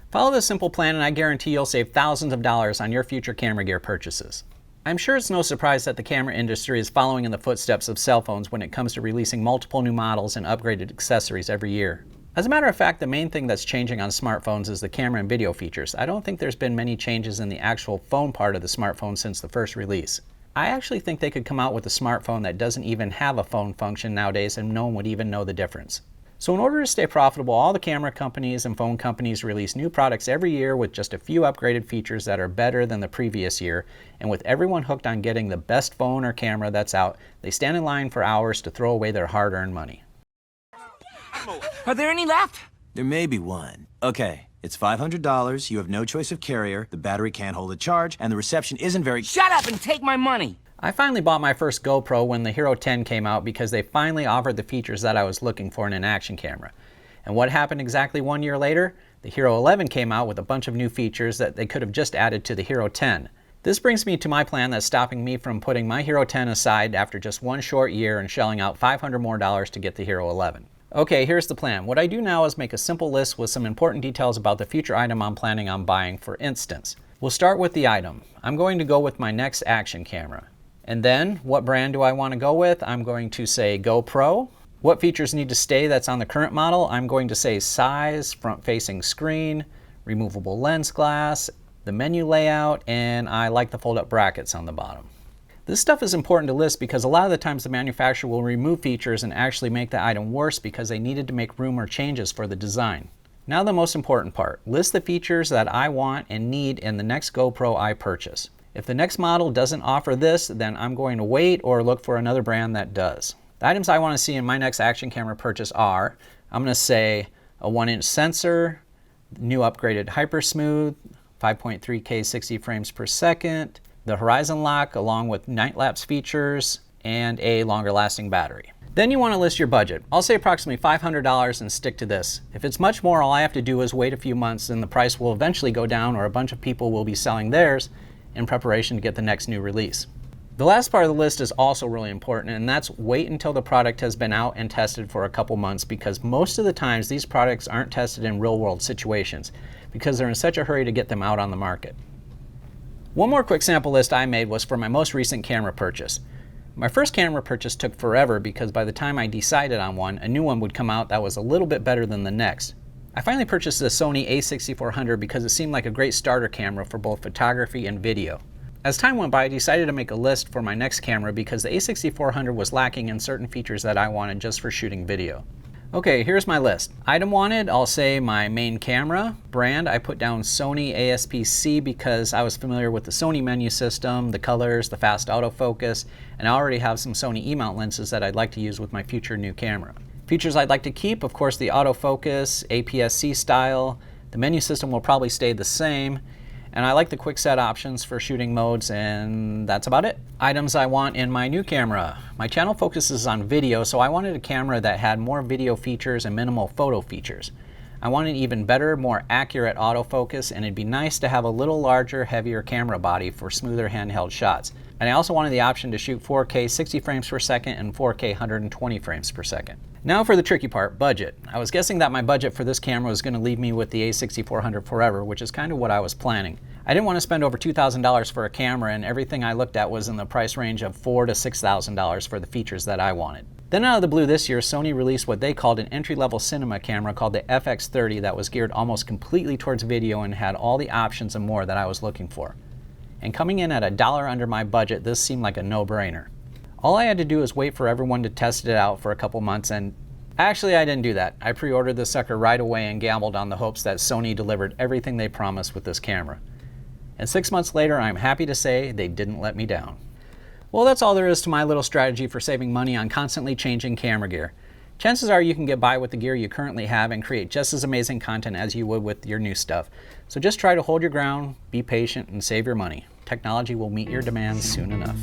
Follow this simple plan and I guarantee you'll save thousands of dollars on your future camera gear purchases. I'm sure it's no surprise that the camera industry is following in the footsteps of cell phones when it comes to releasing multiple new models and upgraded accessories every year. As a matter of fact, the main thing that's changing on smartphones is the camera and video features. I don't think there's been many changes in the actual phone part of the smartphone since the first release. I actually think they could come out with a smartphone that doesn't even have a phone function nowadays and no one would even know the difference. So in order to stay profitable, all the camera companies and phone companies release new products every year with just a few upgraded features that are better than the previous year. And with everyone hooked on getting the best phone or camera that's out, they stand in line for hours to throw away their hard-earned money. Are there any left? There may be one. Okay, it's $500, you have no choice of carrier, the battery can't hold a charge, and the reception isn't very— Shut up and take my money! I finally bought my first GoPro when the Hero 10 came out because they finally offered the features that I was looking for in an action camera. And what happened exactly 1 year later? The Hero 11 came out with a bunch of new features that they could have just added to the Hero 10. This brings me to my plan that's stopping me from putting my Hero 10 aside after just one short year and shelling out $500 more to get the Hero 11. Okay, here's the plan. What I do now is make a simple list with some important details about the future item I'm planning on buying. For instance, we'll start with the item. I'm going to go with my next action camera. And then, what brand do I want to go with? I'm going to say GoPro. What features need to stay that's on the current model? I'm going to say size, front-facing screen, removable lens glass, the menu layout, and I like the fold-up brackets on the bottom. This stuff is important to list because a lot of the times the manufacturer will remove features and actually make the item worse because they needed to make room or changes for the design. Now the most important part. List the features that I want and need in the next GoPro I purchase. If the next model doesn't offer this, then I'm going to wait or look for another brand that does. The items I want to see in my next action camera purchase are, I'm going to say a 1-inch sensor, new upgraded Hyper Smooth, 5.3K 60 frames per second, the horizon lock along with night lapse features, and a longer lasting battery. Then you want to list your budget. I'll say approximately $500 and stick to this. If it's much more, all I have to do is wait a few months and the price will eventually go down or a bunch of people will be selling theirs in preparation to get the next new release. The last part of the list is also really important, and that's wait until the product has been out and tested for a couple months, because most of the times these products aren't tested in real world situations because they're in such a hurry to get them out on the market. One more quick sample list I made was for my most recent camera purchase. My first camera purchase took forever because by the time I decided on one, a new one would come out that was a little bit better than the next. I finally purchased the Sony a6400 because it seemed like a great starter camera for both photography and video. As time went by, I decided to make a list for my next camera because the a6400 was lacking in certain features that I wanted just for shooting video. Okay, here's my list. Item wanted, I'll say my main camera. Brand, I put down Sony ASP-C because I was familiar with the Sony menu system, the colors, the fast autofocus, and I already have some Sony E-mount lenses that I'd like to use with my future new camera. Features I'd like to keep, of course, the autofocus, APS-C style. The menu system will probably stay the same. And I like the quick set options for shooting modes, and that's about it. Items I want in my new camera. My channel focuses on video, so I wanted a camera that had more video features and minimal photo features. I wanted even better, more accurate autofocus, and it'd be nice to have a little larger, heavier camera body for smoother handheld shots. And I also wanted the option to shoot 4K 60 frames per second and 4K 120 frames per second. Now for the tricky part, budget. I was guessing that my budget for this camera was going to leave me with the a6400 forever, which is kind of what I was planning. I didn't want to spend over $2,000 for a camera, and everything I looked at was in the price range of $4,000 to $6,000 for the features that I wanted. Then out of the blue this year, Sony released what they called an entry-level cinema camera called the FX30 that was geared almost completely towards video and had all the options and more that I was looking for. And coming in at $1 under my budget, this seemed like a no-brainer. All I had to do was wait for everyone to test it out for a couple months, and actually I didn't do that. I pre-ordered this sucker right away and gambled on the hopes that Sony delivered everything they promised with this camera. And 6 months later, I'm happy to say they didn't let me down. Well, that's all there is to my little strategy for saving money on constantly changing camera gear. Chances are you can get by with the gear you currently have and create just as amazing content as you would with your new stuff. So just try to hold your ground, be patient, and save your money. Technology will meet your demands soon enough.